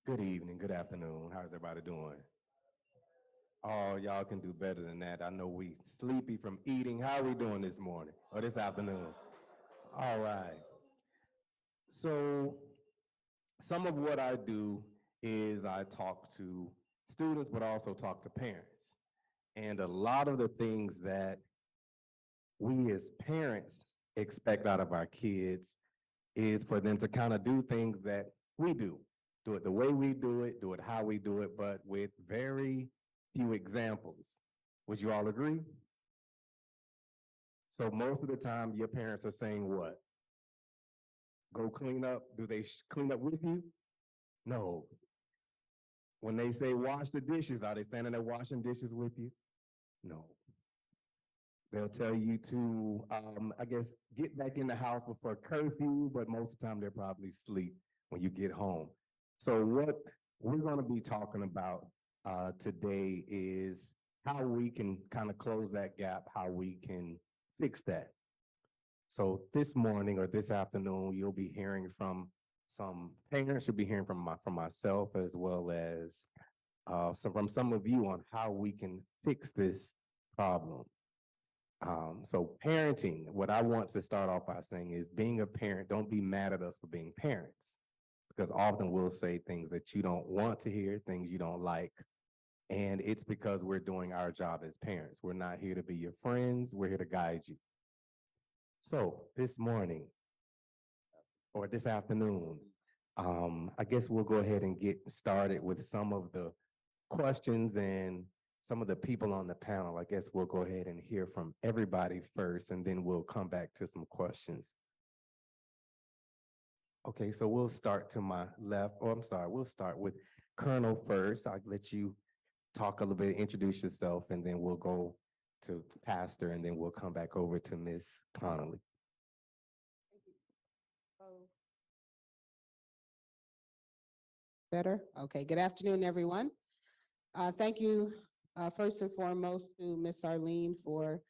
Good evening, good afternoon. How's everybody doing? Oh, y'all can do better than that. I know we sleepy from eating. How are we doing this morning or this afternoon? All right. So some of what I do is I talk to students, but also talk to parents. And a lot of the things that we as parents expect out of our kids is for them to kind of do things that we do it the way we do it how we do it, but with very few examples. Would you all agree? So most of the time, your parents are saying what? Go clean up. Do they clean up with you? No. When they say wash the dishes, are they standing there washing dishes with you? No. They'll tell you to, I guess, get back in the house before curfew, but most of the time they're probably asleep when you get home. So what we're going to be talking about today is how we can kind of close that gap, how we can fix that. So this morning or this afternoon, you'll be hearing from some parents, you'll be hearing from myself as well as from some of you on how we can fix this problem. So parenting, what I want to start off by saying is being a parent, don't be mad at us for being parents, because often we'll say things that you don't want to hear, things you don't like. And it's because we're doing our job as parents. We're not here to be your friends. We're here to guide you. So this morning or this afternoon, I guess we'll go ahead and get started with some of the questions and some of the people on the panel. I guess we'll go ahead and hear from everybody first, and then we'll come back to some questions. Okay, so we'll start to my left. Oh, I'm sorry. We'll start with Colonel first. I'll let you talk a little bit, introduce yourself, and then we'll go to Pastor, and then we'll come back over to Miss Connolly. Thank you. Oh. Better? Okay, good afternoon, everyone. Thank you, first and foremost, to Miss Arlene for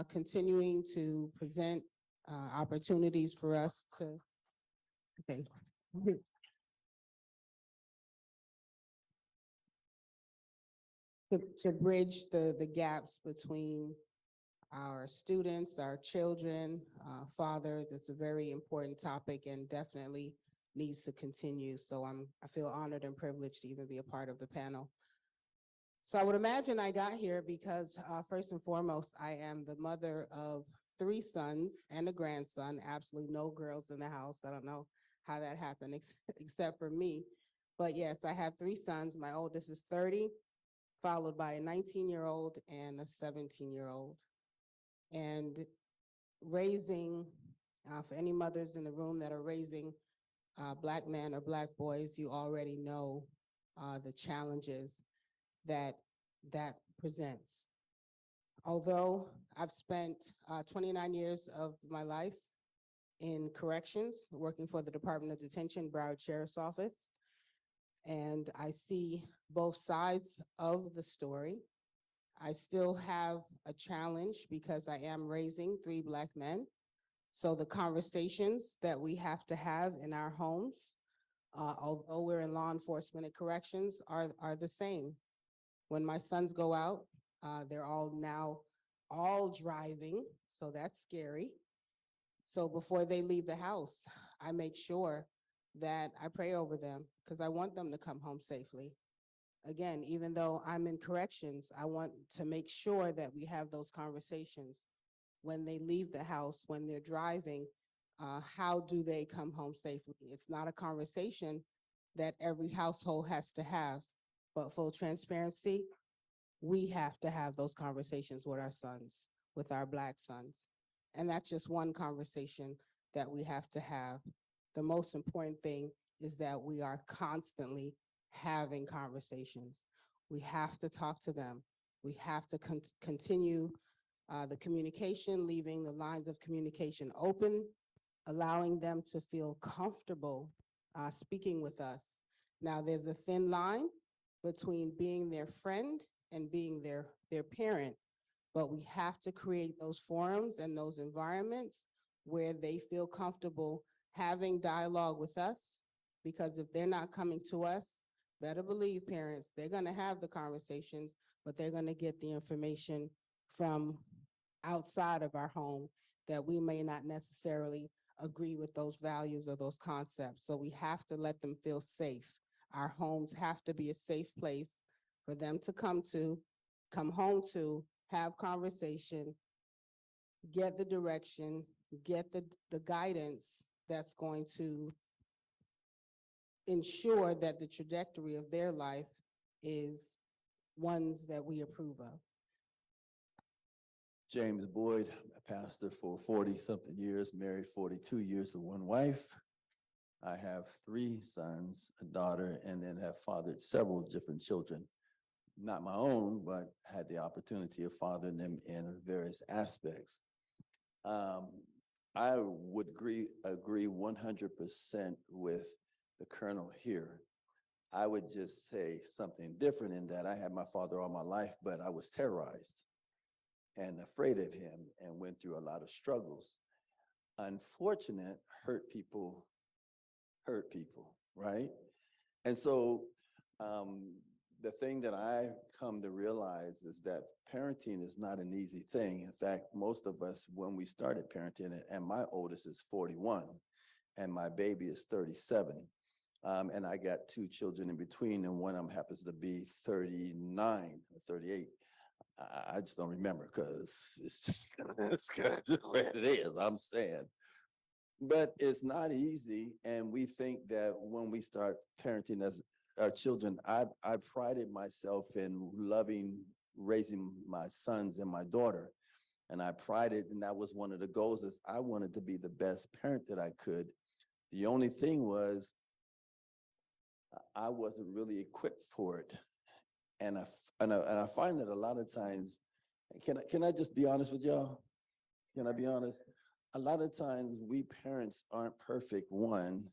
continuing to present opportunities for us to, okay. To bridge the gaps between our students, our children, fathers. It's a very important topic and definitely needs to continue. So I feel honored and privileged to even be a part of the panel. So I would imagine I got here because first and foremost, I am the mother of 3 sons and a grandson, absolutely no girls in the house. I don't know how that happened except for me. But yes, I have 3 sons. My oldest is 30, followed by a 19-year-old and a 17-year-old. And raising, for any mothers in the room that are raising Black men or Black boys, you already know the challenges that presents. Although I've spent 29 years of my life in corrections, working for the Department of Detention, Broward Sheriff's Office, and I see both sides of the story. I still have a challenge because I am raising 3 Black men. So the conversations that we have to have in our homes, although we're in law enforcement and corrections, are the same. When my sons go out, they're all driving, so that's scary. So before they leave the house, I make sure that I pray over them because I want them to come home safely. Again, even though I'm in corrections, I want to make sure that we have those conversations when they leave the house, when they're driving. How do they come home safely? It's not a conversation that every household has to have, but full transparency, we have to have those conversations with our sons, with our Black sons. And that's just one conversation that we have to have. The most important thing is that we are constantly having conversations. We have to talk to them. We have to continue the communication, leaving the lines of communication open, allowing them to feel comfortable speaking with us. Now, there's a thin line between being their friend and being their parent, but we have to create those forums and those environments where they feel comfortable having dialogue with us, because if they're not coming to us, better believe parents, they're gonna have the conversations, but they're gonna get the information from outside of our home that we may not necessarily agree with those values or those concepts. So we have to let them feel safe. Our homes have to be a safe place for them to come home to, have conversation, get the direction, get the guidance that's going to ensure that the trajectory of their life is ones that we approve of. James Boyd, a pastor for 40-something years, married 42 years to one wife. I have 3 sons, a daughter, and then have fathered several different children. Not my own, but had the opportunity of fathering them in various aspects. I would agree 100% with the Colonel here. I would just say something different in that I had my father all my life, but I was terrorized and afraid of him and went through a lot of struggles. Unfortunate, hurt people, right? And so the thing that I come to realize is that parenting is not an easy thing. In fact, most of us, when we started parenting, and my oldest is 41 and my baby is 37. And I got 2 children in between, and one of them happens to be 39 or 38. I just don't remember because it's just the way it is, I'm saying. But it's not easy, and we think that when we start parenting as our children, I prided myself in raising my sons and my daughter, and I prided, and that was one of the goals, is I wanted to be the best parent that I could. The only thing was I wasn't really equipped for it, and I find that a lot of times. Can I just be honest with y'all? Can I be honest? A lot of times we parents aren't perfect. One,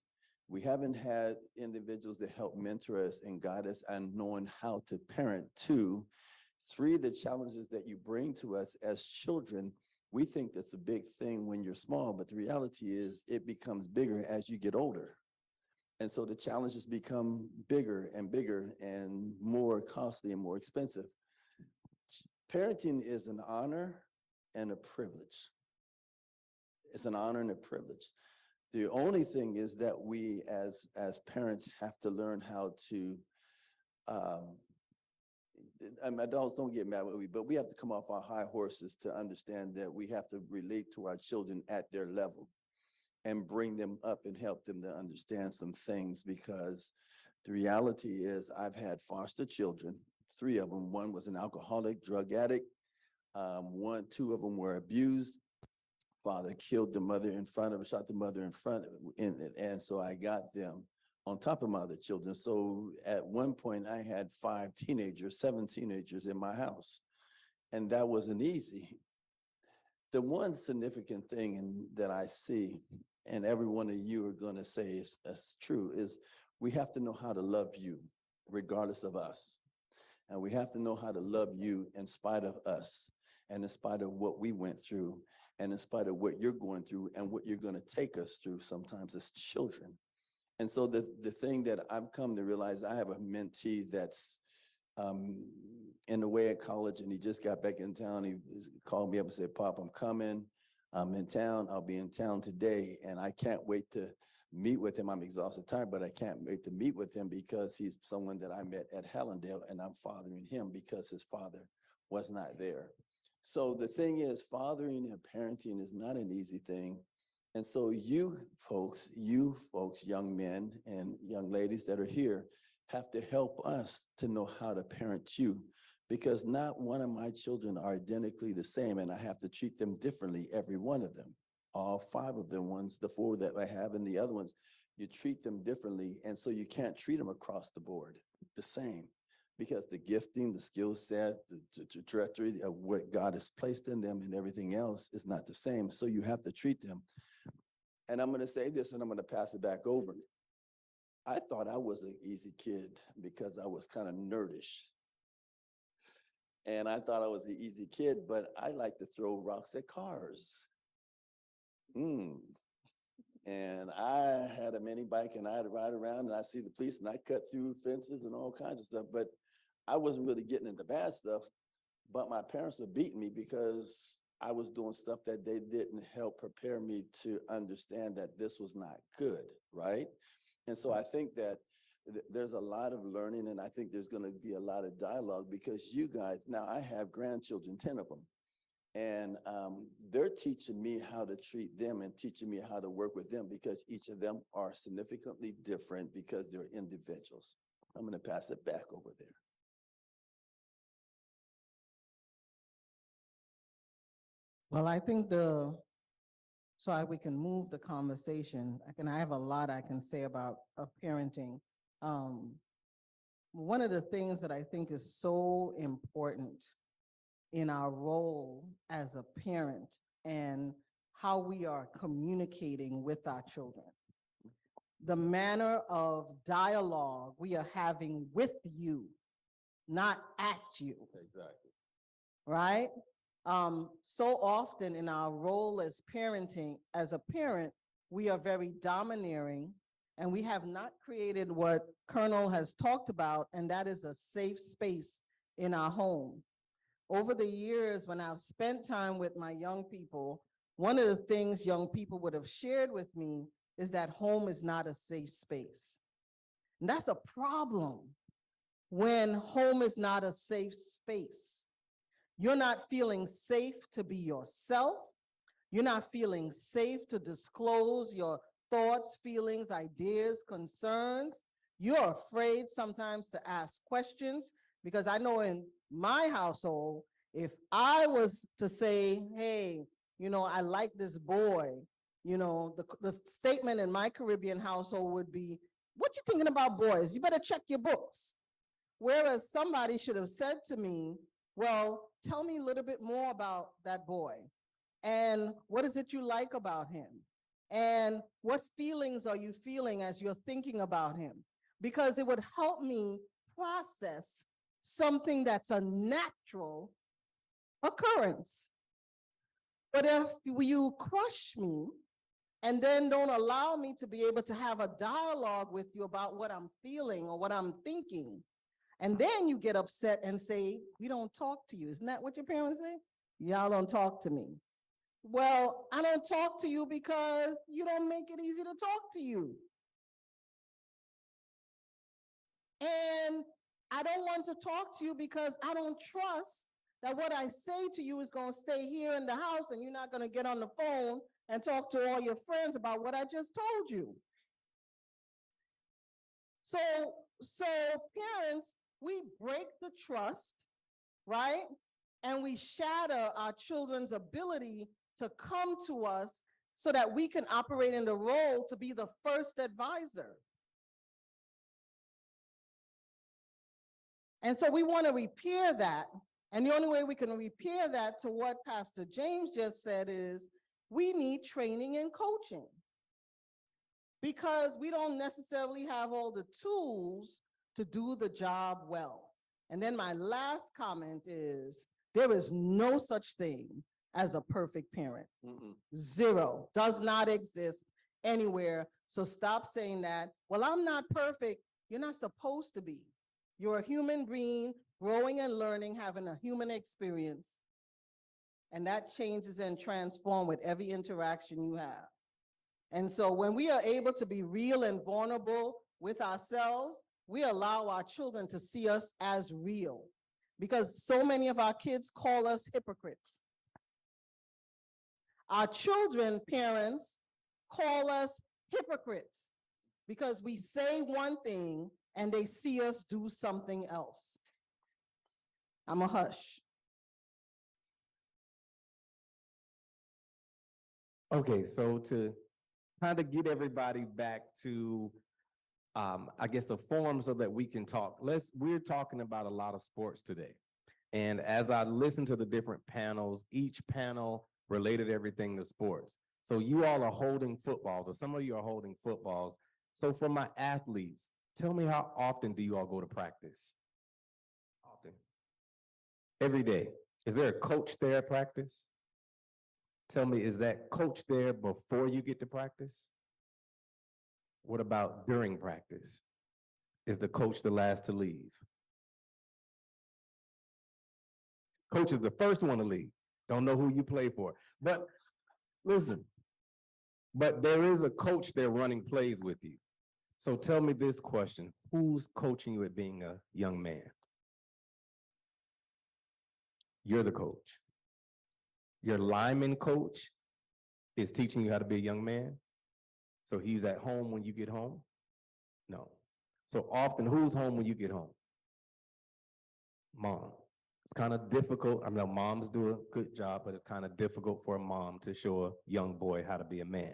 we haven't had individuals to help mentor us and guide us and knowing how to parent. 2, 3, the challenges that you bring to us as children, we think that's a big thing when you're small, but the reality is it becomes bigger as you get older. And so the challenges become bigger and bigger and more costly and more expensive. Parenting is an honor and a privilege. It's an honor and a privilege. The only thing is that we as parents have to learn how to, don't get mad with me, but we have to come off our high horses to understand that we have to relate to our children at their level and bring them up and help them to understand some things, because the reality is I've had foster children, 3 of them. One was an alcoholic, drug addict. 2 of them were abused. Father killed the mother in front of, shot the mother in front of, and so I got them on top of my other children. So at one point I had 7 teenagers in my house, and that wasn't easy. The one significant thing that I see, and every one of you are going to say that's true, is we have to know how to love you regardless of us. And we have to know how to love you in spite of us, and in spite of what we went through, and in spite of what you're going through and what you're going to take us through sometimes as children. And so the thing that I've come to realize, I have a mentee that's in the way at college, and he just got back in town. He called me up and said, "Pop, I'm coming. I'm in town. I'll be in town today, and I can't wait to meet with him. I'm exhausted, tired, but I can't wait to meet with him because he's someone that I met at Hallandale, and I'm fathering him because his father was not there." So the thing is, fathering and parenting is not an easy thing. And so you folks, young men and young ladies that are here, have to help us to know how to parent you, because not one of my children are identically the same, and I have to treat them differently, every one of them. All 5 of them, the 4 that I have, and the other ones, you treat them differently. And so you can't treat them across the board the same, because the gifting, the skill set, the trajectory of what God has placed in them and everything else is not the same. So you have to treat them. And I'm going to say this, and I'm going to pass it back over. I thought I was an easy kid because I was kind of nerdish. And I thought I was an easy kid, but I like to throw rocks at cars. And I had a mini bike and I'd ride around and I see the police and I cut through fences and all kinds of stuff, but I wasn't really getting into bad stuff. But my parents were beating me because I was doing stuff that they didn't help prepare me to understand that this was not good, right? And so I think that there's a lot of learning, and I think there's going to be a lot of dialogue because you guys, now I have grandchildren, 10 of them, and they're teaching me how to treat them and teaching me how to work with them because each of them are significantly different because they're individuals. I'm going to pass it back over there. Well, I think we can move the conversation. I have a lot I can say about parenting. One of the things that I think is so important in our role as a parent and how we are communicating with our children. The manner of dialogue we are having with you, not at you. Exactly. Right? So often in our role as parenting, as a parent, we are very domineering and we have not created what Colonel has talked about, and that is a safe space in our home. Over the years, when I've spent time with my young people, one of the things young people would have shared with me is that home is not a safe space. And that's a problem when home is not a safe space. You're not feeling safe to be yourself. You're not feeling safe to disclose your thoughts, feelings, ideas, concerns. You're afraid sometimes to ask questions because I know in my household, if I was to say, hey, I like this boy, the statement in my Caribbean household would be, what you thinking about boys? You better check your books. Whereas somebody should have said to me, well, tell me a little bit more about that boy. And what is it you like about him? And what feelings are you feeling as you're thinking about him? Because it would help me process something that's a natural occurrence. But if you crush me and then don't allow me to be able to have a dialogue with you about what I'm feeling or what I'm thinking, and then you get upset and say, we don't talk to you. Isn't that what your parents say? Y'all don't talk to me. Well, I don't talk to you because you don't make it easy to talk to you. And I don't want to talk to you because I don't trust that what I say to you is going to stay here in the house and you're not going to get on the phone and talk to all your friends about what I just told you. So parents, we break the trust, right? And we shatter our children's ability to come to us so that we can operate in the role to be the first advisor. And so we want to repair that. And the only way we can repair that, to what Pastor James just said, is we need training and coaching. Because we don't necessarily have all the tools to do the job well. And then my last comment is, there is no such thing as a perfect parent. Zero. Does not exist anywhere. So stop saying that. Well, I'm not perfect. You're not supposed to be. You're a human being, growing and learning, having a human experience. And that changes and transforms with every interaction you have. And so when we are able to be real and vulnerable with ourselves, we allow our children to see us as real. Because so many of our kids call us hypocrites. Our children, parents, call us hypocrites because we say one thing and they see us do something else. I'm a hush. Okay, so to kind of get everybody back to, I guess, a forum so that we can talk. We're talking about a lot of sports today. And as I listen to the different panels, each panel related everything to sports. So you all are holding footballs, or some of you are holding footballs. So for my athletes, tell me, how often do you all go to practice? Often. Every day. Is there a coach there at practice? Tell me, is that coach there before you get to practice? What about during practice? Is the coach the last to leave? Coach is the first one to leave. Don't know who you play for. But listen, but there is a coach there running plays with you. So tell me this question. Who's coaching you at being a young man? You're the coach. Your lineman coach is teaching you how to be a young man. So he's at home when you get home? No. So often, who's home when you get home? Mom. It's kind of difficult. I know moms do a good job, but it's kind of difficult for a mom to show a young boy how to be a man.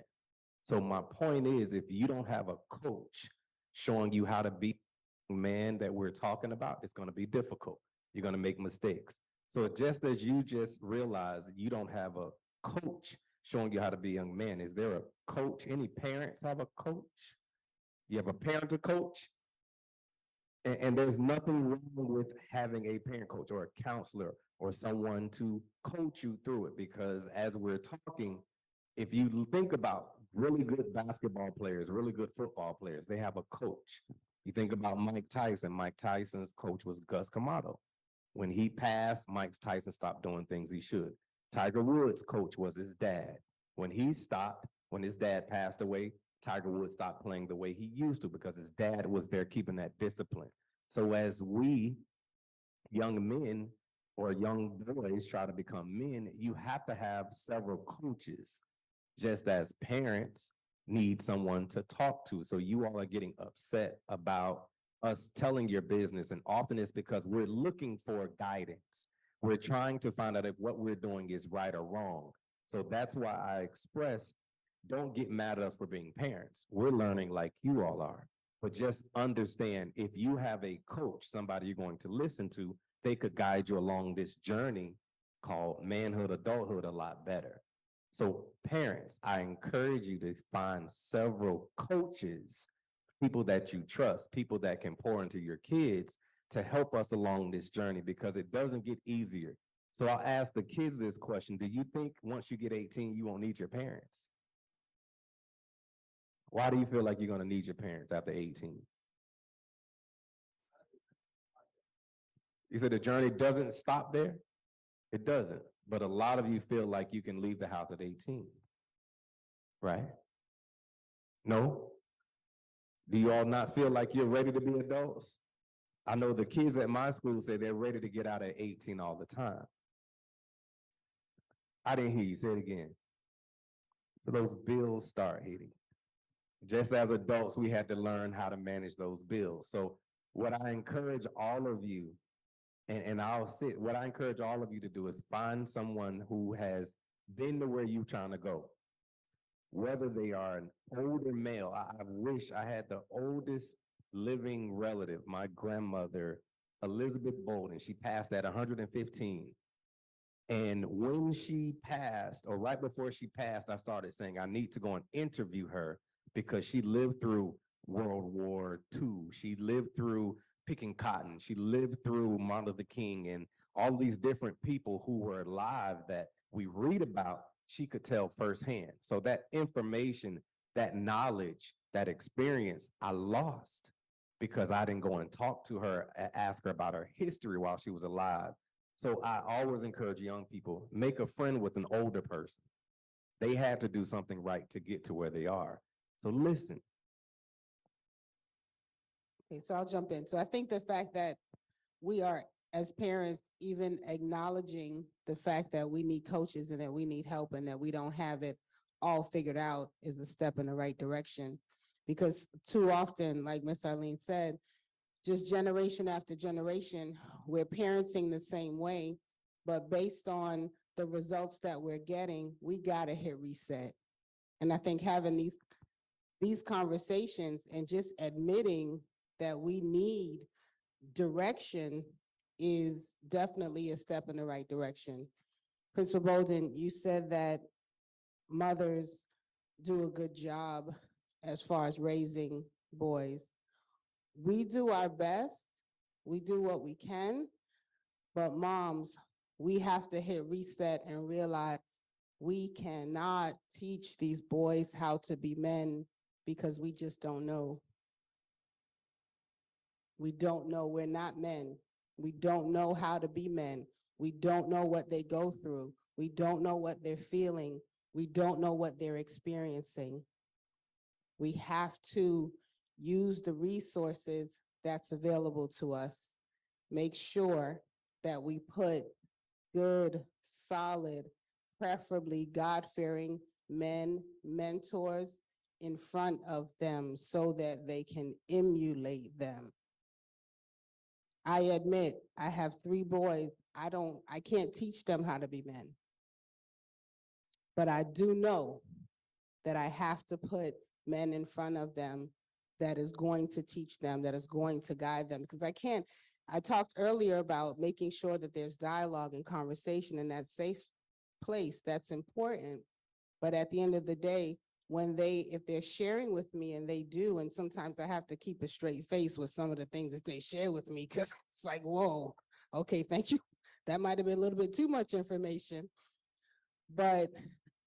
So my point is, if you don't have a coach showing you how to be a man that we're talking about, it's going to be difficult. You're going to make mistakes. So just as you just realized that you don't have a coach showing you how to be a young man, is there a coach? Any parents have a coach? You have a parental coach? And there's nothing wrong with having a parent coach or a counselor or someone to coach you through it, because as we're talking, if you think about really good basketball players, really good football players, they have a coach. You think about Mike Tyson. Mike Tyson's coach was Gus Camado. When he passed, Mike Tyson stopped doing things he should. Tiger Woods' coach was his dad. When his dad passed away, Tiger Woods stopped playing the way he used to because his dad was there keeping that discipline. So as we young men or young boys try to become men, you have to have several coaches, just as parents need someone to talk to. So you all are getting upset about us telling your business, and often it's because we're looking for guidance. We're trying to find out if what we're doing is right or wrong. So that's why I express, don't get mad at us for being parents. We're learning like you all are. But just understand, if you have a coach, somebody you're going to listen to, they could guide you along this journey called manhood, adulthood a lot better. So parents, I encourage you to find several coaches, people that you trust, people that can pour into your kids to help us along this journey, because it doesn't get easier. So I'll ask the kids this question. Do you think once you get 18, you won't need your parents? Why do you feel like you're going to need your parents after 18? You said the journey doesn't stop there? It doesn't. But a lot of you feel like you can leave the house at 18, right? No? Do you all not feel like you're ready to be adults? I know the kids at my school say they're ready to get out at 18 all the time. I didn't hear you. Say it again. So those bills start hitting. Just as adults, we had to learn how to manage those bills. So what I encourage all of you, what I encourage all of you to do is find someone who has been to where you're trying to go. Whether they are an older male, I wish I had the oldest living relative, my grandmother, Elizabeth Bolden. She passed at 115. And when she passed, or right before she passed, I started saying, I need to go and interview her, because she lived through World War II. She lived through picking cotton. She lived through Martin Luther King and all these different people who were alive that we read about, she could tell firsthand. So that information, that knowledge, that experience, I lost because I didn't go and talk to her and ask her about her history while she was alive. So I always encourage young people, make a friend with an older person. They had to do something right to get to where they are. So listen. Okay, so I'll jump in. So I think the fact that we are, as parents, even acknowledging the fact that we need coaches and that we need help and that we don't have it all figured out is a step in the right direction. Because too often, like Miss Arlene said, just generation after generation, we're parenting the same way, but based on the results that we're getting, we gotta hit reset. And I think having these conversations and just admitting that we need direction is definitely a step in the right direction. Principal Bolden, you said that mothers do a good job as far as raising boys. We do our best, we do what we can, but moms, we have to hit reset and realize we cannot teach these boys how to be men because we just don't know. We don't know. We're not men. We don't know how to be men. We don't know what they go through. We don't know what they're feeling. We don't know what they're experiencing. We have to use the resources that's available to us. Make sure that we put good, solid, preferably God-fearing men, mentors in front of them so that they can emulate them. I admit, I have 3 boys. I can't teach them how to be men. But I do know that I have to put men in front of them that is going to teach them, that is going to guide them. Because I talked earlier about making sure that there's dialogue and conversation in that safe place. That's important. But at the end of the day, if they're sharing with me, and they do, and sometimes I have to keep a straight face with some of the things that they share with me, because it's like, whoa, okay, thank you. That might have been a little bit too much information. But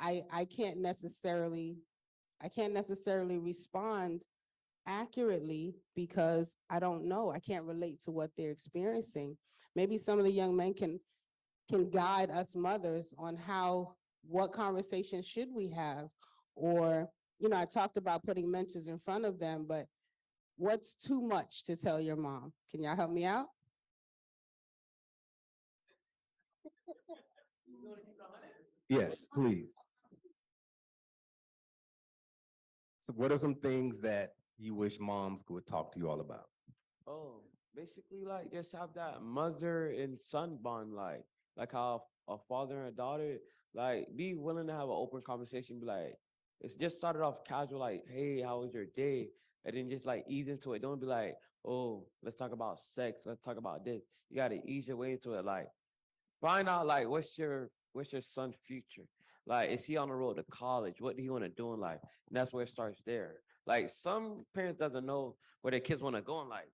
I can't necessarily respond accurately because I don't know. I can't relate to what they're experiencing. Maybe some of the young men can guide us mothers on what conversation should we have? Or, I talked about putting mentors in front of them, but what's too much to tell your mom? Can y'all help me out? Yes, please. So what are some things that you wish moms would talk to you all about? Oh, basically, like just have that mother and son bond, like how a father and a daughter, like be willing to have an open conversation. Be like, it's just started off casual, like, hey, how was your day? And then just like ease into it. Don't be like, oh, let's talk about sex. Let's talk about this. You got to ease your way into it. Like, find out like what's your son's future? Like, is he on the road to college? What do he want to do in life? And that's where it starts there. Like some parents doesn't know where their kids want to go in life.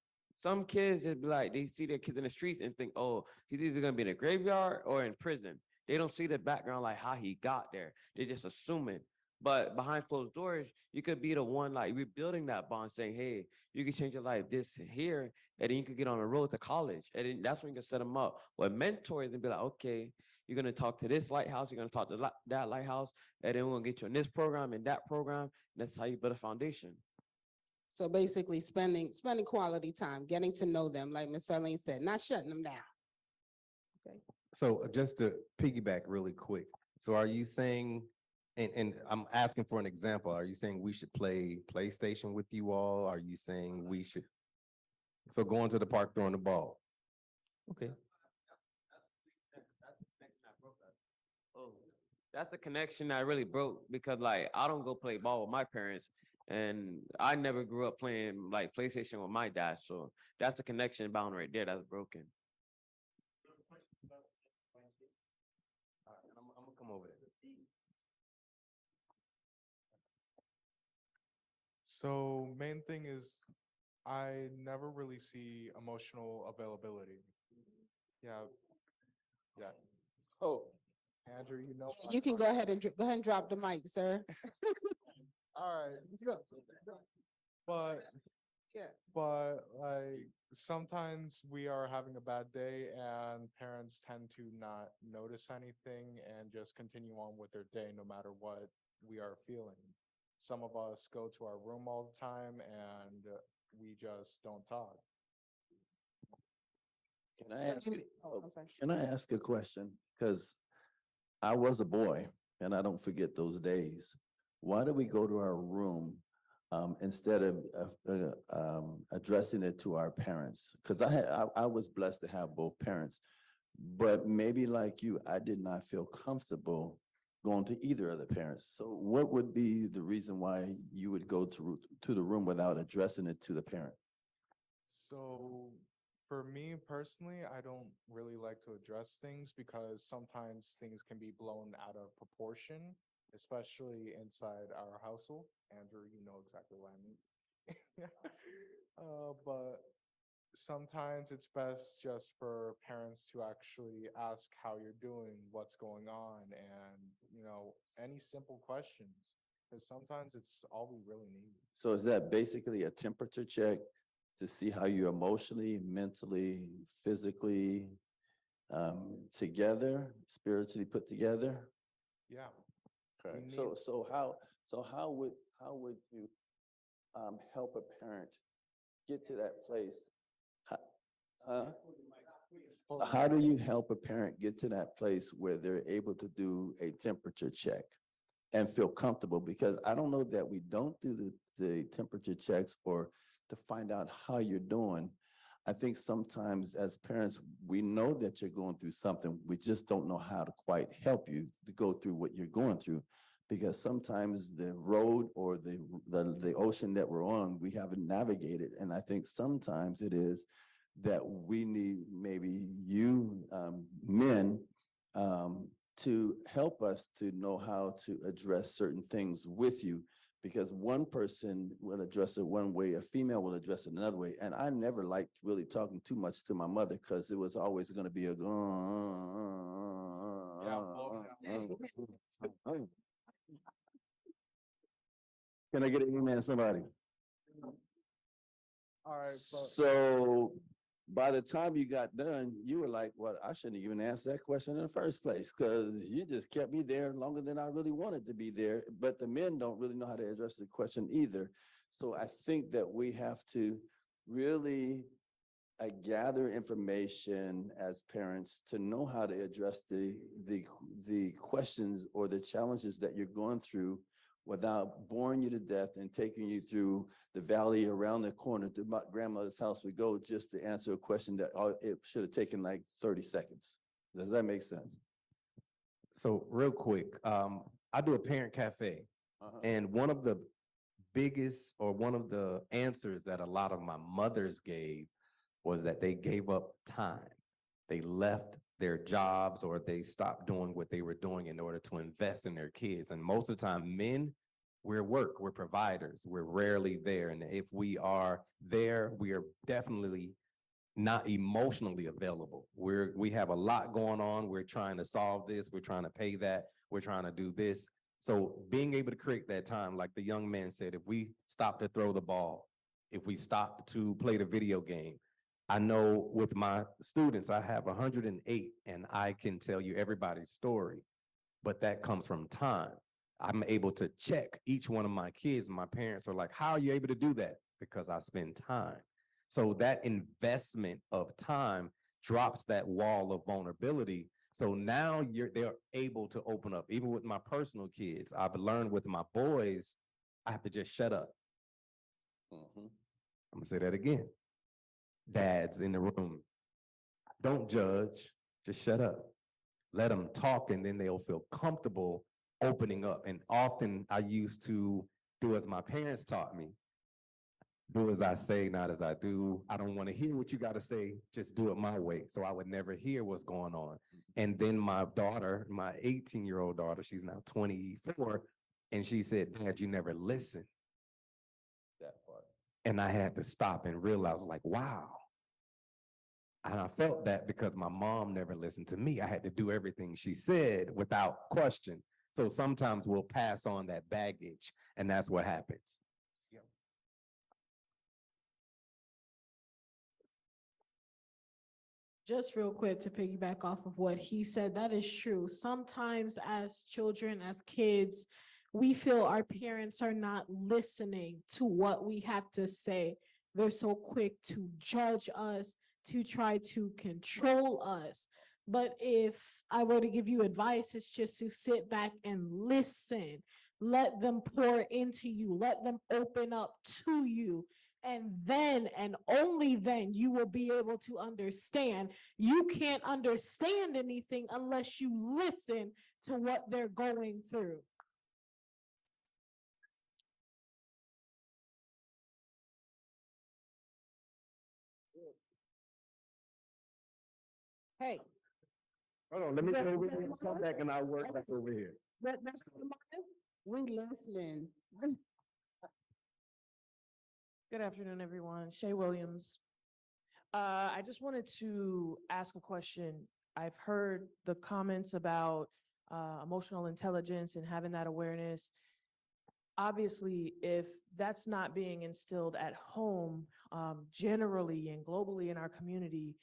Some kids just be like, they see their kids in the streets and think, oh, he's either gonna be in a graveyard or in prison. They don't see the background, like how he got there. They just assuming. But behind closed doors, you could be the one like rebuilding that bond, saying, hey, you can change your life this here, and then you could get on the road to college. And then that's when you can set them up with mentors and be like, okay, you're gonna talk to this lighthouse, you're gonna talk to that lighthouse, and then we're gonna get you in this program and that program. And that's how you build a foundation. So basically spending quality time, getting to know them, like Ms. Arlene said, not shutting them down. Okay. So just to piggyback really quick. So are you saying, and I'm asking for an example, are you saying we should play PlayStation with you all? Are you saying we should, so going to the park throwing the ball? Okay. Oh, that's a connection that really broke because like I don't go play ball with my parents, and I never grew up playing like PlayStation with my dad. So that's a connection bound right there that's broken. All right, I'm gonna come over there. So main thing is I never really see emotional availability. Yeah. Yeah. Oh, Andrew, you know. You can go ahead and drop the mic, sir. All right, Let's go. but Yeah. like sometimes we are having a bad day and parents tend to not notice anything and just continue on with their day no matter what we are feeling. Some of us go to our room all the time and we just don't talk. Can I ask, I'm sorry. can I ask a question? Because I was a boy and I don't forget those days. Why do we go to our room instead of addressing it to our parents? Because I was blessed to have both parents, but maybe like you, I did not feel comfortable going to either of the parents. So what would be the reason why you would go to the room without addressing it to the parent? So for me personally, I don't really like to address things because sometimes things can be blown out of proportion, especially inside our household. Andrew, you know exactly what I mean. But sometimes it's best just for parents to actually ask how you're doing, what's going on, and any simple questions. Because sometimes it's all we really need. So is that basically a temperature check to see how you're emotionally, mentally, physically, together, spiritually put together? Yeah. Okay. We So, need- how would you, help a parent get to that place? So how do you help a parent get to that place where they're able to do a temperature check and feel comfortable? Because I don't know that we don't do the temperature checks or to find out how you're doing. I think sometimes as parents, we know that you're going through something. We just don't know how to quite help you to go through what you're going through. Because sometimes the road or the ocean that we're on, we haven't navigated. And I think sometimes it is that we need maybe you men to help us to know how to address certain things with you, because one person will address it one way, a female will address it another way. And I never liked really talking too much to my mother because it was always going to be a Can I get an amen, somebody? All right, So by the time you got done, you were like, well, I shouldn't even ask that question in the first place because you just kept me there longer than I really wanted to be there. But the men don't really know how to address the question either. So I think that we have to really gather information as parents to know how to address the questions or the challenges that you're going through without boring you to death and taking you through the valley around the corner to my grandmother's house we go just to answer a question that it should have taken like 30 seconds. Does that make sense? So real quick, I do a parent cafe, and one of the biggest or one of the answers that a lot of my mothers gave was that they gave up time. They left their jobs or they stopped doing what they were doing in order to invest in their kids. And most of the time, men, we're providers. We're rarely there. And if we are there, we are definitely not emotionally available. We have a lot going on. We're trying to solve this. We're trying to pay that. We're trying to do this. So being able to create that time, like the young man said, if we stop to throw the ball, if we stop to play the video game, I know with my students, I have 108 and I can tell you everybody's story, but that comes from time. I'm able to check each one of my kids. My parents are like, how are you able to do that? Because I spend time. So that investment of time drops that wall of vulnerability. So now they're able to open up. Even with my personal kids, I've learned with my boys, I have to just shut up. I'm gonna say that again. Dads in the room, don't judge, just shut up. Let them talk and then they'll feel comfortable opening up. And often I used to do as my parents taught me. Do as I say, not as I do. I don't want to hear what you got to say. Just do it my way. So I would never hear what's going on. And then my daughter, my 18-year-old daughter, she's now 24, and she said, Dad, you never listen. That part. And I had to stop and realize, like, wow. And I felt that because my mom never listened to me. I had to do everything she said without question. So sometimes we'll pass on that baggage, and that's what happens. Just real quick to piggyback off of what he said, that is true. Sometimes as children, as kids, we feel our parents are not listening to what we have to say. They're so quick to judge us, to try to control us. But if I were to give you advice, it's just to sit back and listen. Let them pour into you. Let them open up to you. And then, and only then, you will be able to understand. You can't understand anything unless you listen to what they're going through. Hey, Hold on, let me go over here and come back and I'll work back over here. we listening. Good afternoon, everyone. Shay Williams. I just wanted to ask a question. I've heard the comments about emotional intelligence and having that awareness. obviously, if that's not being instilled at home, generally and globally in our community,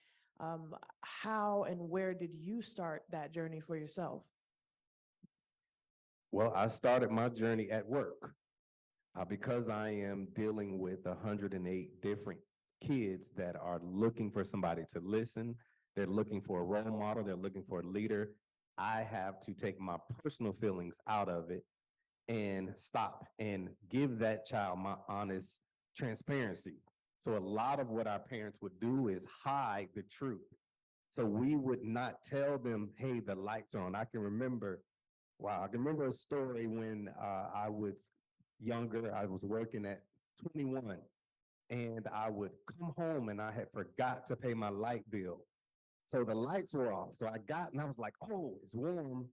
how and where did you start that journey for yourself? Well, I started my journey at work. Because I am dealing with 108 different kids that are looking for somebody to listen, they're looking for a role model, they're looking for a leader. I have to take my personal feelings out of it and stop and give that child my honest transparency. So a lot of what our parents would do is hide the truth. So we would not tell them, hey, the lights are on. I can remember a story when I was younger. I was working at 21 and I would come home and I had forgot to pay my light bill. So the lights were off. So I got and I was like, oh, it's warm.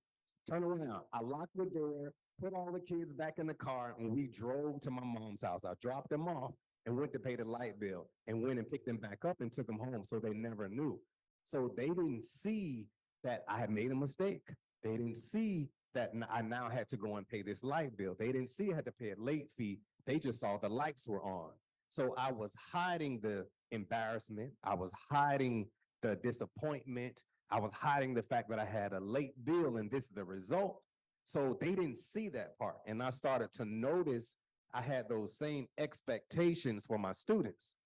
Turn around. I locked the door, put all the kids back in the car, and we drove to my mom's house. I dropped them off and went to pay the light bill and went and picked them back up and took them home so they never knew. So they didn't see that I had made a mistake. They didn't see that I now had to go and pay this light bill. They didn't see I had to pay a late fee. They just saw the lights were on. So I was hiding the embarrassment. I was hiding the disappointment. I was hiding the fact that I had a late bill and this is the result. So they didn't see that part. And I started to notice I had those same expectations for my students.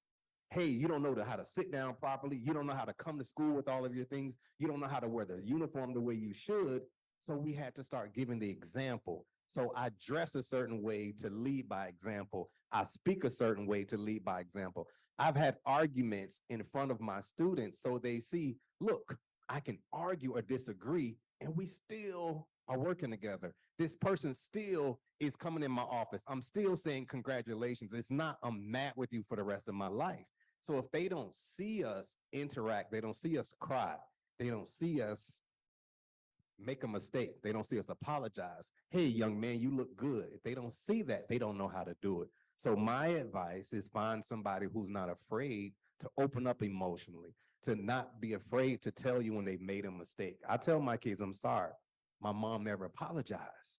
Hey, you don't know how to sit down properly. You don't know how to come to school with all of your things. You don't know how to wear the uniform the way you should. So we had to start giving the example. So I dress a certain way to lead by example. I speak a certain way to lead by example. I've had arguments in front of my students so they see, look, I can argue or disagree and we still are working together. This person still is coming in my office. I'm still saying congratulations. It's not I'm mad with you for the rest of my life. So if they don't see us interact, they don't see us cry, they don't see us make a mistake, they don't see us apologize. Hey, young man, you look good. If they don't see that, they don't know how to do it. So my advice is find somebody who's not afraid to open up emotionally, to not be afraid to tell you when they've made a mistake. I tell my kids, I'm sorry. My mom never apologized.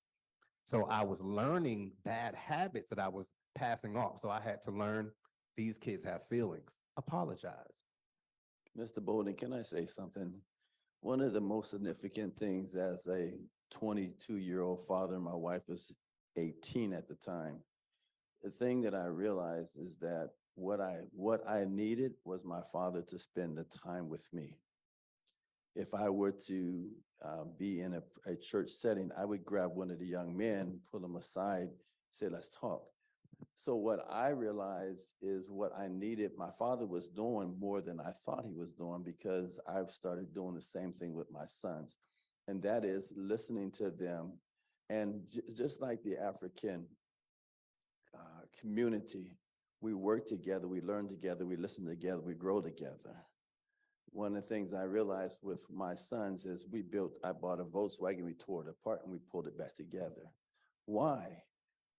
So I was learning bad habits that I was passing off. So I had to learn these kids have feelings. Apologize. Mr. Bolden, can I say something? One of the most significant things as a 22-year-old father, my wife was 18 at the time. The thing that I realized is that what I needed was my father to spend the time with me. If I were to be in a church setting, I would grab one of the young men, pull them aside, say, let's talk. So what I realized is what I needed, my father was doing more than I thought he was doing because I've started doing the same thing with my sons. And that is listening to them. And just like the African community, we work together, we learn together, we listen together, we grow together. One of the things I realized with my sons is I bought a Volkswagen, we tore it apart and we pulled it back together. Why?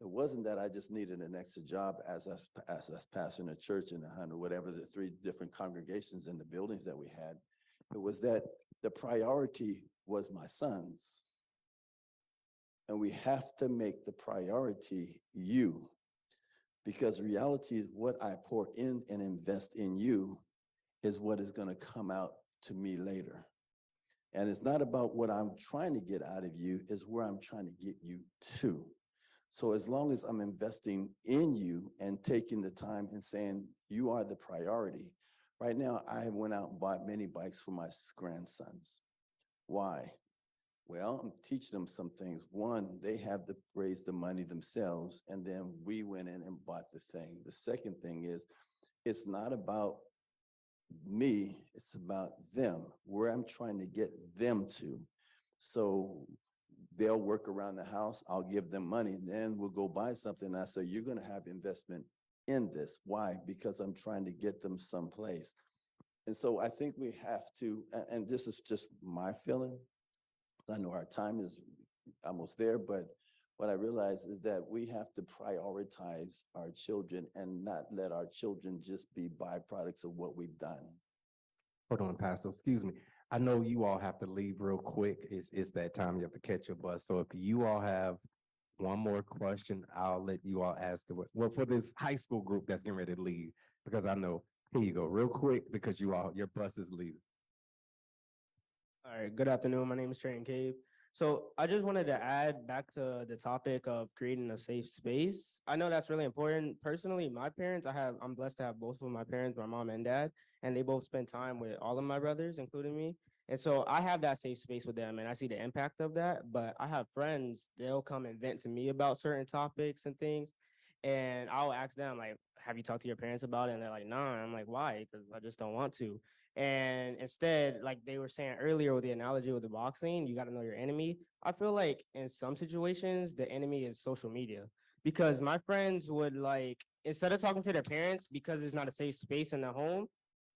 It wasn't that I just needed an extra job as a pastor in a church in 100, whatever the 3 different congregations in the buildings that we had. It was that the priority was my sons. And we have to make the priority you, because reality is what I pour in and invest in you is what is going to come out to me later. And it's not about what I'm trying to get out of you, it's where I'm trying to get you to. So as long as I'm investing in you and taking the time and saying you are the priority. Right now, I went out and bought many bikes for my grandsons. Why? Well, I'm teaching them some things. One, they have to raise the money themselves, and then we went in and bought the thing. The second thing is, it's not about me, it's about them, where I'm trying to get them to. So they'll work around the house, I'll give them money, and then we'll go buy something. I say, you're gonna have investment in this. Why? Because I'm trying to get them someplace. And so I think we have to, and this is just my feeling, I know our time is almost there, but what I realize is that we have to prioritize our children and not let our children just be byproducts of what we've done. Hold on, Pastor, excuse me. I know you all have to leave real quick. It's that time you have to catch your bus. So if you all have one more question. I'll let you all ask it. Well, for this high school group that's getting ready to leave, because I know, here you go, real quick, because your bus is leaving. All right, good afternoon. My name is Trey Cave. So I just wanted to add back to the topic of creating a safe space. I know that's really important. Personally, my parents, I'm blessed to have both of my parents, my mom and dad, and they both spend time with all of my brothers, including me. And so I have that safe space with them and I see the impact of that. But I have friends, they'll come and vent to me about certain topics and things. And I'll ask them, like, have you talked to your parents about it? And they're like, nah. I'm like, why? Because I just don't want to. And instead, like they were saying earlier with the analogy with the boxing, you got to know your enemy. I feel like in some situations, the enemy is social media because my friends would like, instead of talking to their parents because it's not a safe space in the home,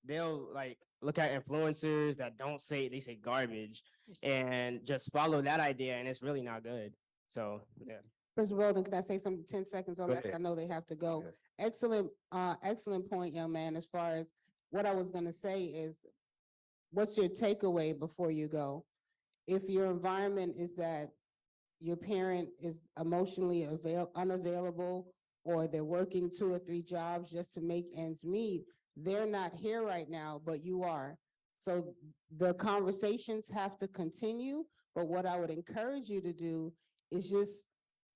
they'll like look at influencers that they say garbage and just follow that idea. And it's really not good. So, yeah. Mr. Weldon, can I say something 10 seconds on Go that? 'Cause I ahead. know they have to go. ahead. Excellent point, young man. As far as what I was gonna say is, what's your takeaway before you go? If your environment is that your parent is emotionally unavailable, or they're working 2 or 3 jobs just to make ends meet, they're not here right now, but you are. So the conversations have to continue, but what I would encourage you to do is just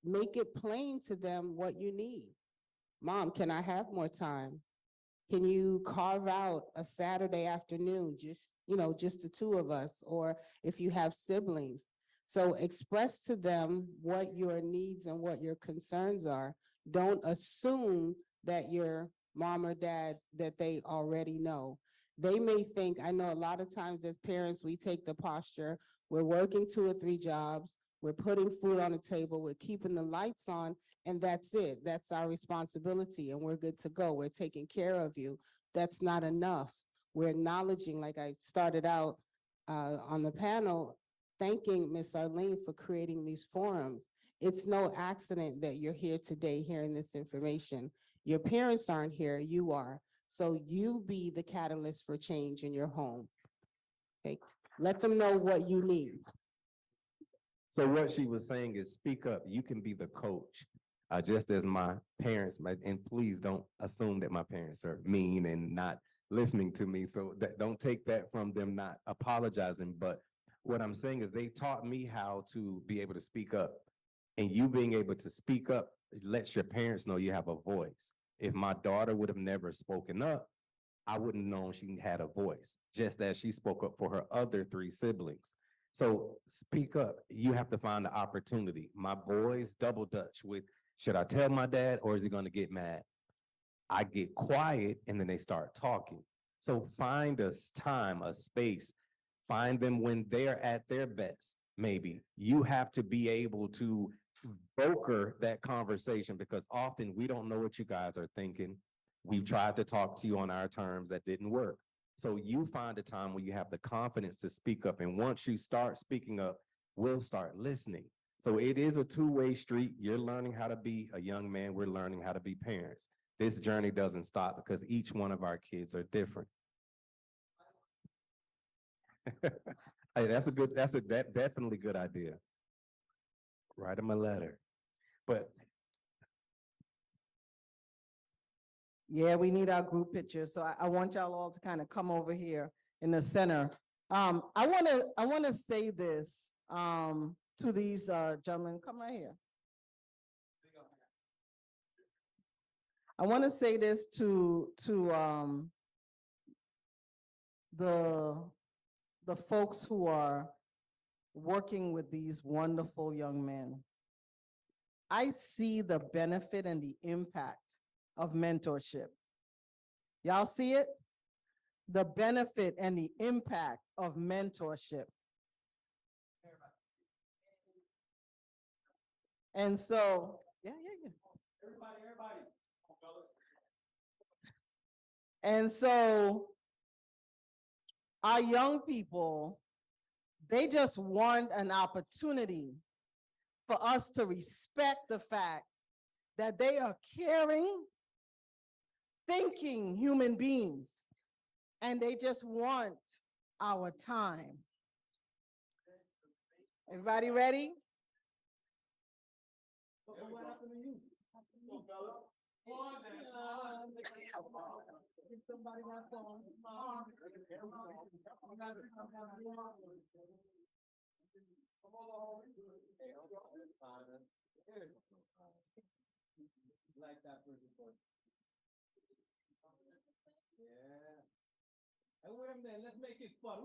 make it plain to them what you need. Mom, can I have more time? Can you carve out a Saturday afternoon, just the 2 of us, or if you have siblings? So express to them what your needs and what your concerns are. Don't assume that your mom or dad, that they already know. They may think, I know a lot of times as parents, we take the posture, we're working 2 or 3 jobs, we're putting food on the table, we're keeping the lights on, and that's it. That's our responsibility, and we're good to go. We're taking care of you. That's not enough. We're acknowledging, like I started out on the panel, thanking Ms. Arlene for creating these forums. It's no accident that you're here today hearing this information. Your parents aren't here, you are. So you be the catalyst for change in your home. Okay, let them know what you need. So what she was saying is speak up. You can be the coach. Just as my parents, and please don't assume that my parents are mean and not listening to me. So don't take that from them not apologizing. But what I'm saying is they taught me how to be able to speak up. And you being able to speak up lets your parents know you have a voice. If my daughter would have never spoken up, I wouldn't have known she had a voice, just as she spoke up for her other 3 siblings. So speak up. You have to find the opportunity. My boys double dutch with, should I tell my dad or is he going to get mad? I get quiet and then they start talking. So find a time, a space, find them when they're at their best. Maybe you have to be able to broker that conversation because often we don't know what you guys are thinking. We've tried to talk to you on our terms that didn't work. So you find a time where you have the confidence to speak up. And once you start speaking up, we'll start listening. So it is a 2-way street. You're learning how to be a young man. We're learning how to be parents. This journey doesn't stop because each one of our kids are different. Hey, that's definitely good idea. Write them a letter. But Yeah, we need our group picture. So I want y'all all to kind of come over here in the center. I want to say this to these gentlemen. Come right here. I want to say this to the folks who are working with these wonderful young men. I see the benefit and the impact of mentorship. Y'all see it? The benefit and the impact of mentorship. And so, yeah. Everybody. And so our young people, they just want an opportunity for us to respect the fact that they are caring, thinking human beings, and they just want our time. Everybody ready? What happened to you? Somebody got phone. Like that person. Yeah. And wait a minute, let's make it fun.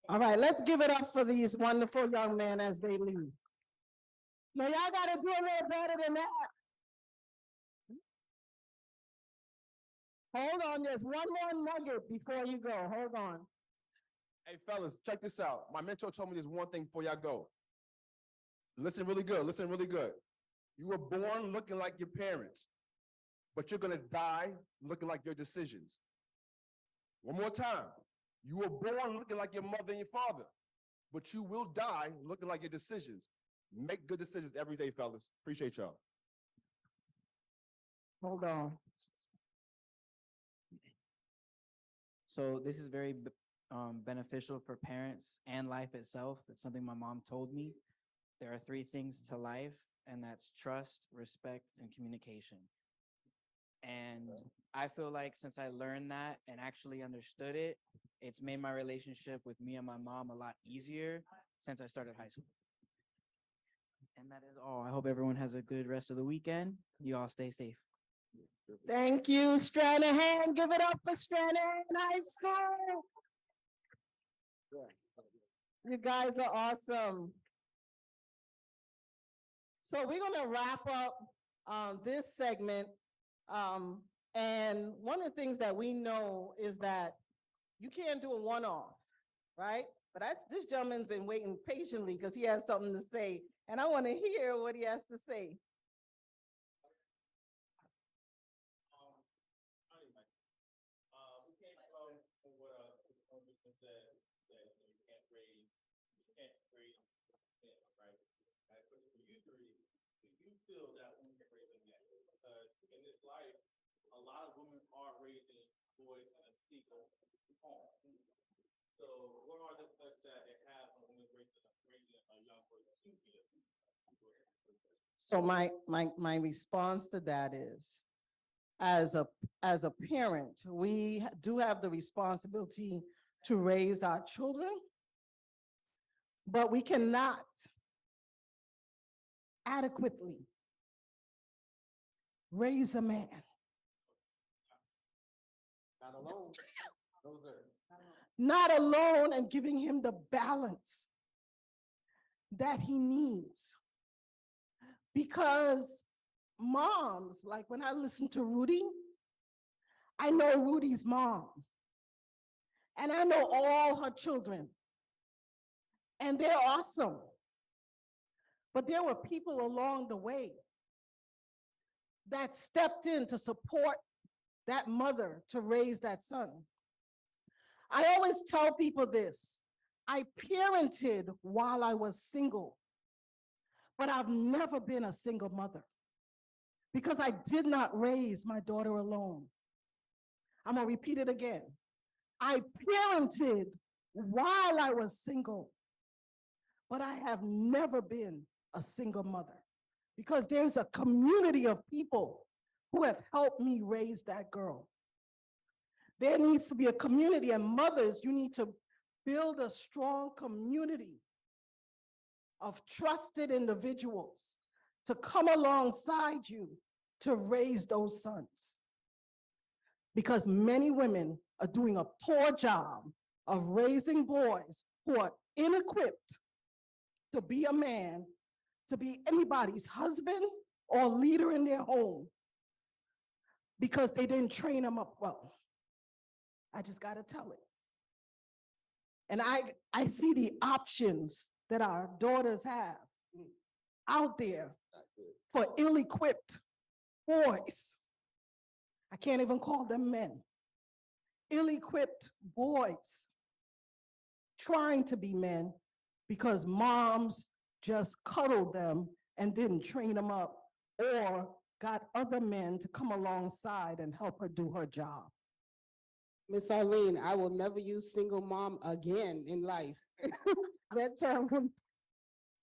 All right, let's give it up for these wonderful young men as they leave. Now, y'all gotta do a little better than that. Hold on, there's one more nugget before you go. Hold on. Hey fellas, check this out. My mentor told me this one thing before y'all go. Listen really good, listen really good. You were born looking like your parents, but you're gonna die looking like your decisions. One more time. You were born looking like your mother and your father, but you will die looking like your decisions. Make good decisions every day, fellas. Appreciate y'all. Hold on. So this is very beneficial for parents and life itself. It's something my mom told me. There are 3 things to life, and that's trust, respect, and communication. And I feel like since I learned that and actually understood it, it's made my relationship with me and my mom a lot easier since I started high school. And that is all. I hope everyone has a good rest of the weekend. You all stay safe. Thank you, Stranahan. Give it up for Stranahan High School. You guys are awesome. So we're gonna wrap up this segment. And one of the things that we know is that you can't do a one-off, right? But this gentleman's been waiting patiently because he has something to say, and I want to hear what he has to say. You feel that women can raise them yet? Because in this life, a lot of women are raising boys in a single home. So what are the effects that it has on women raising a young boy to give? So my response to that is, as a parent, we do have the responsibility to raise our children, but we cannot adequately raise a man. Not alone. Those are. Not alone and giving him the balance that he needs. Because moms, like when I listen to Rudy, I know Rudy's mom. And I know all her children. And they're awesome. But there were people along the way that stepped in to support that mother to raise that son. I always tell people this: I parented while I was single, but I've never been a single mother because I did not raise my daughter alone. I'm gonna repeat it again. I parented while I was single, but I have never been a single mother because there's a community of people who have helped me raise that girl. There needs to be a community, and mothers, you need to build a strong community of trusted individuals to come alongside you to raise those sons. Because many women are doing a poor job of raising boys who are ill-equipped to be a man, to be anybody's husband or leader in their home, because they didn't train them up well. I just got to tell it. And I see the options that our daughters have out there for ill-equipped boys. I can't even call them men. Ill-equipped boys trying to be men because moms just cuddled them and didn't train them up or got other men to come alongside and help her do her job. Miss Arlene, I will never use single mom again in life. That term,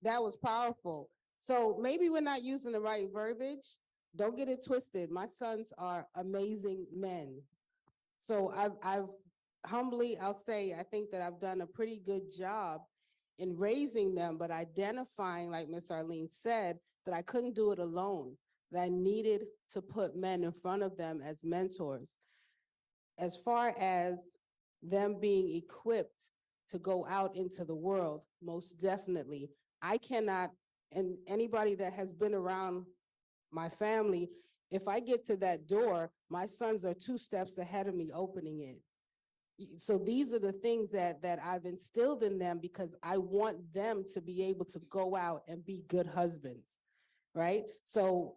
that was powerful. So maybe we're not using the right verbiage. Don't get it twisted. My sons are amazing men. So I've humbly, I'll say, I think that I've done a pretty good job in raising them, but identifying, like Miss Arlene said, that I couldn't do it alone, that I needed to put men in front of them as mentors. As far as them being equipped to go out into the world, most definitely. I cannot, and anybody that has been around my family, if I get to that door, my sons are 2 steps ahead of me opening it. So these are the things that I've instilled in them because I want them to be able to go out and be good husbands, right? So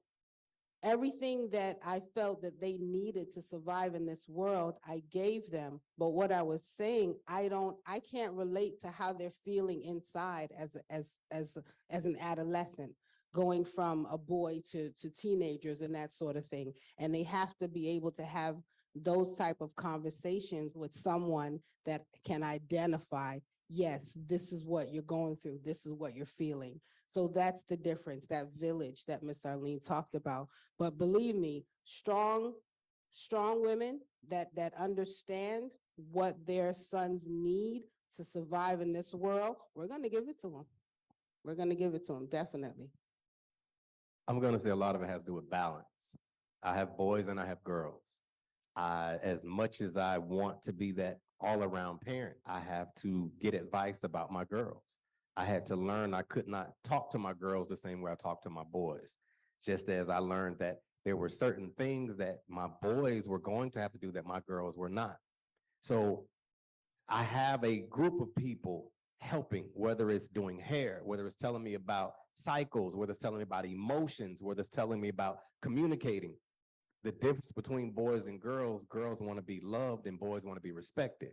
everything that I felt that they needed to survive in this world, I gave them. But what I was saying, I can't relate to how they're feeling inside as an adolescent, going from a boy to teenagers and that sort of thing. And they have to be able to have those type of conversations with someone that can identify, yes, this is what you're going through, this is what you're feeling. So that's the difference, that village that Miss Arlene talked about. But believe me, strong women that understand what their sons need to survive in this world, we're going to give it to them. We're going to give it to them, definitely. I'm going to say a lot of it has to do with balance. I have boys and I have girls. As much as I want to be that all-around parent, I have to get advice about my girls. I had to learn I could not talk to my girls the same way I talk to my boys. Just as I learned that there were certain things that my boys were going to have to do that my girls were not. So I have a group of people helping, whether it's doing hair, whether it's telling me about cycles, whether it's telling me about emotions, whether it's telling me about communicating. The difference between boys and girls want to be loved and boys want to be respected.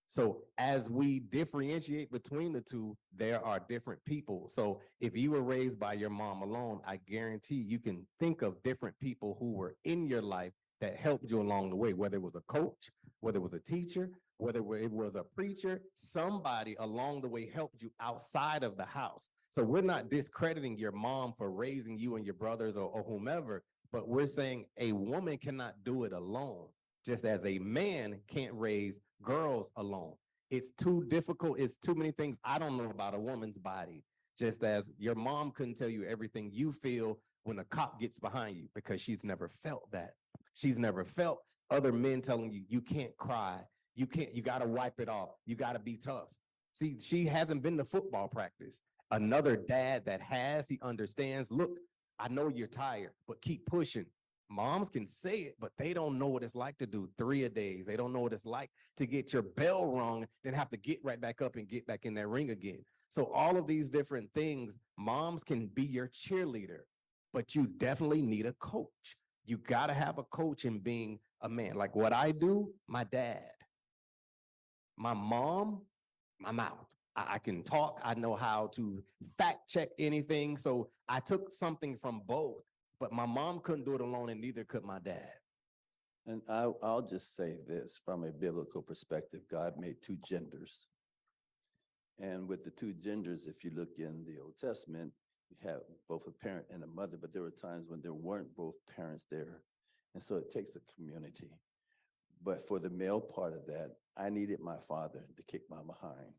So as we differentiate between the two, there are different people. So if you were raised by your mom alone, I guarantee you can think of different people who were in your life that helped you along the way, whether it was a coach, whether it was a teacher, whether it was a preacher, somebody along the way helped you outside of the house. So we're not discrediting your mom for raising you and your brothers or whomever, but we're saying a woman cannot do it alone, just as a man can't raise girls alone. It's too difficult. It's too many things I don't know about a woman's body, just as your mom couldn't tell you everything you feel when a cop gets behind you because she's never felt that. She's never felt other men telling you, you can't cry. You got to wipe it off. You got to be tough. See, she hasn't been to football practice. Another dad that has, he understands, look, I know you're tired, but keep pushing. Moms can say it, but they don't know what it's like to do 3 a days. They don't know what it's like to get your bell rung, then have to get right back up and get back in that ring again. So all of these different things, moms can be your cheerleader, but you definitely need a coach. You got to have a coach in being a man. Like what I do, my dad, my mom, my mouth. I can talk. I know how to fact check anything. So I took something from both, but my mom couldn't do it alone and neither could my dad. And I'll just say this, from a biblical perspective, God made 2 genders. And with the 2 genders, if you look in the Old Testament, you have both a parent and a mother, but there were times when there weren't both parents there. And so it takes a community. But for the male part of that, I needed my father to kick my behind.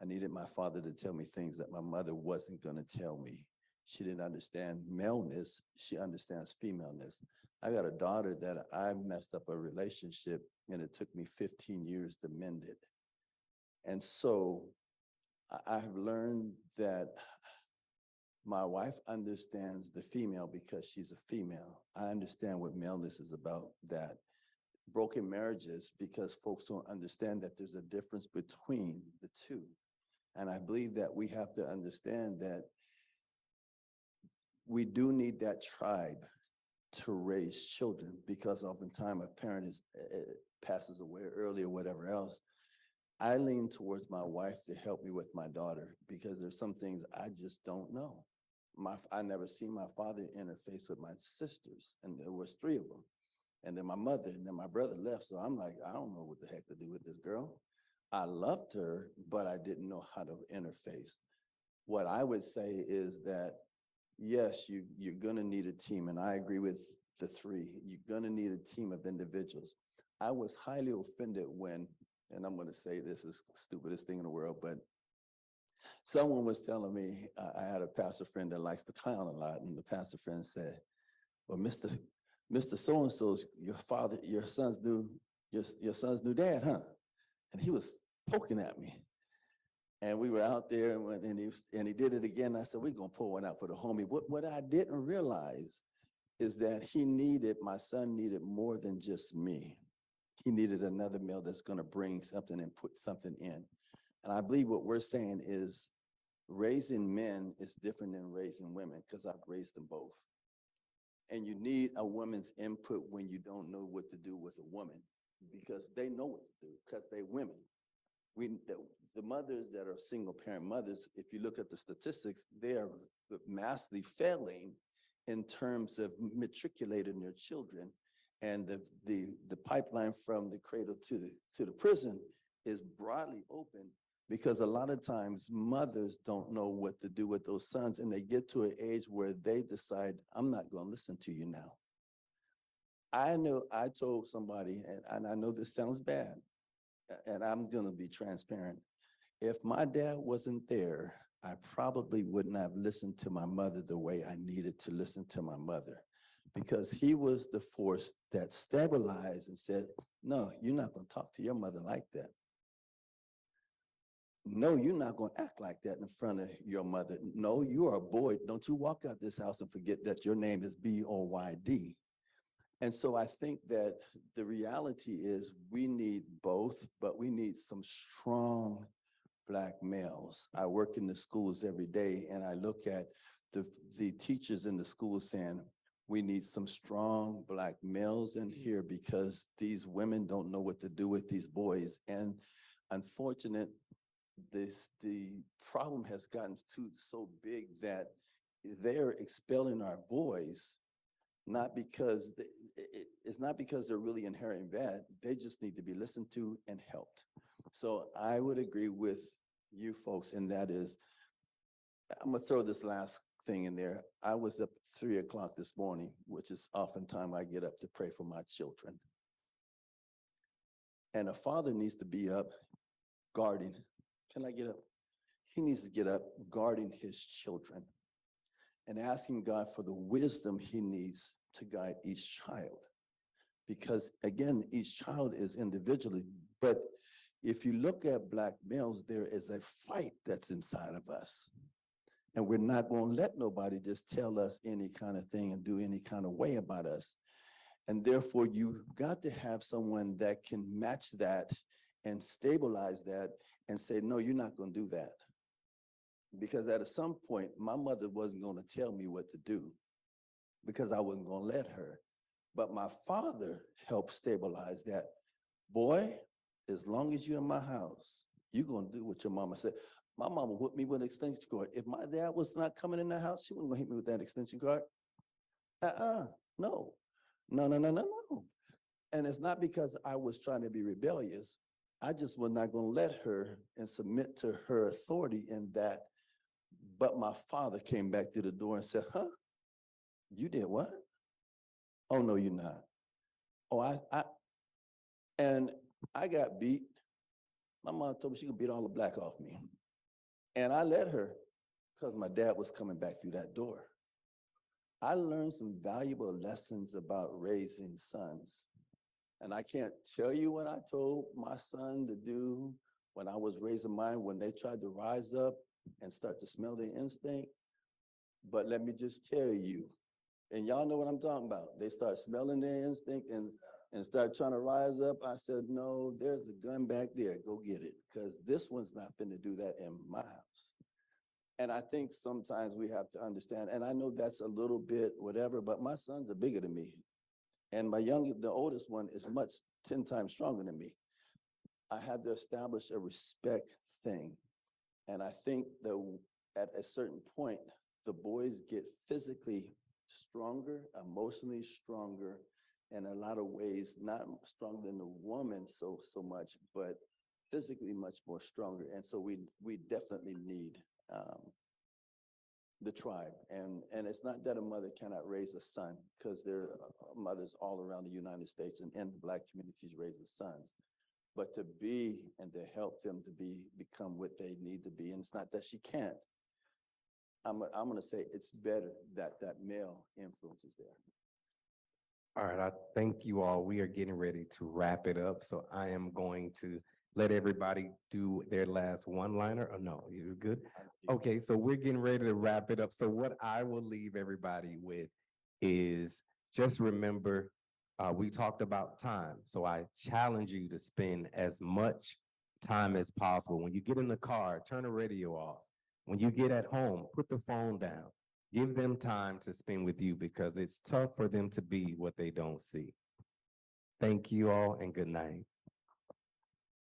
I needed my father to tell me things that my mother wasn't going to tell me. She didn't understand maleness. She understands femaleness. I got a daughter that I messed up a relationship and it took me 15 years to mend it. And so I've learned that my wife understands the female because she's a female. I understand what maleness is about, that broken marriages because folks don't understand that there's a difference between the two. And I believe that we have to understand that we do need that tribe to raise children, because oftentimes a parent passes away early or whatever else. I lean towards my wife to help me with my daughter because there's some things I just don't know. I never seen my father interface with my sisters, and there was three of them. And then my mother, and then my brother left. So I'm like, I don't know what the heck to do with this girl. I loved her, but I didn't know how to interface. What I would say is that, yes, you're gonna need a team, and I agree with the three. You're gonna need a team of individuals. I was highly offended when, and I'm gonna say this is the stupidest thing in the world, but someone was telling me, I had a pastor friend that likes to clown a lot, and the pastor friend said, well, Mr. So-and-so's your son's new dad, huh? And he was poking at me. And we were out there, and he did it again. I said, we're gonna pull one out for the homie. What I didn't realize is that my son needed more than just me. He needed another male that's gonna bring something and put something in. And I believe what we're saying is raising men is different than raising women, because I've raised them both. And you need a woman's input when you don't know what to do with a woman, because they know what to do, because they're women. The mothers that are single parent mothers, if you look at the statistics, they are massively failing in terms of matriculating their children. And the pipeline from the cradle to the prison is broadly open, because a lot of times mothers don't know what to do with those sons, and they get to an age where they decide, I'm not going to listen to you now. I told somebody, and I know this sounds bad, and I'm going to be transparent. If my dad wasn't there, I probably wouldn't have listened to my mother the way I needed to listen to my mother, because he was the force that stabilized and said, no, you're not going to talk to your mother like that. No, you're not going to act like that in front of your mother. No, you are a boy. Don't you walk out this house and forget that your name is B-O-Y-D. And so I think that the reality is we need both, but we need some strong Black males. I work in the schools every day, and I look at the teachers in the schools saying, we need some strong Black males in here, because these women don't know what to do with these boys. And unfortunate, the problem has gotten so big that they're expelling our boys, not because it's not because they're really inherently bad. They just need to be listened to and helped. So I would agree with you folks, and that is, I'm gonna throw this last thing in there. I was up 3 o'clock this morning, which is oftentimes I get up to pray for my children. And a father needs to be up guarding. Can I get up? He needs to get up guarding his children and asking God for the wisdom he needs to guide each child. Because again, each child is individually, but if you look at Black males, there is a fight that's inside of us. And we're not going to let nobody just tell us any kind of thing and do any kind of way about us. And therefore, you've got to have someone that can match that and stabilize that and say, no, you're not going to do that. Because at some point, my mother wasn't going to tell me what to do, because I wasn't going to let her. But my father helped stabilize that. Boy, as long as you're in my house, you're going to do what your mama said. My mama whipped me with an extension cord. If my dad was not coming in the house, she wasn't going to hit me with that extension cord. No. No. And it's not because I was trying to be rebellious. I just was not going to let her and submit to her authority in that. But my father came back through the door and said, huh? You did what? Oh, no, you're not. Oh, and I got beat. My mom told me she could beat all the Black off me. And I let her, because my dad was coming back through that door. I learned some valuable lessons about raising sons. And I can't tell you what I told my son to do when I was raising mine, when they tried to rise up and start to smell their instinct. But let me just tell you, and y'all know what I'm talking about. They start smelling their instinct and start trying to rise up. I said, no, there's a gun back there. Go get it, because this one's not going to do that in my house. And I think sometimes we have to understand, and I know that's a little bit whatever, but my sons are bigger than me. And the oldest one is 10 times stronger than me. I had to establish a respect thing. And I think that at a certain point, the boys get physically stronger, emotionally stronger, in a lot of ways, not stronger than the woman so much, but physically much more stronger. And so we definitely need the tribe. And it's not that a mother cannot raise a son, because there are mothers all around the United States and in the Black communities raising sons. But to be and to help them to become what they need to be. And it's not that she can't. I'm gonna say it's better that that male influence is there. All right, I thank you all. We are getting ready to wrap it up. So I am going to let everybody do their last one-liner. Or no, you're good? Okay, so we're getting ready to wrap it up. So what I will leave everybody with is just remember, we talked about time. So I challenge you to spend as much time as possible. When you get in the car, turn the radio off. When you get at home, put the phone down. Give them time to spend with you, because it's tough for them to be what they don't see. Thank you all and good night.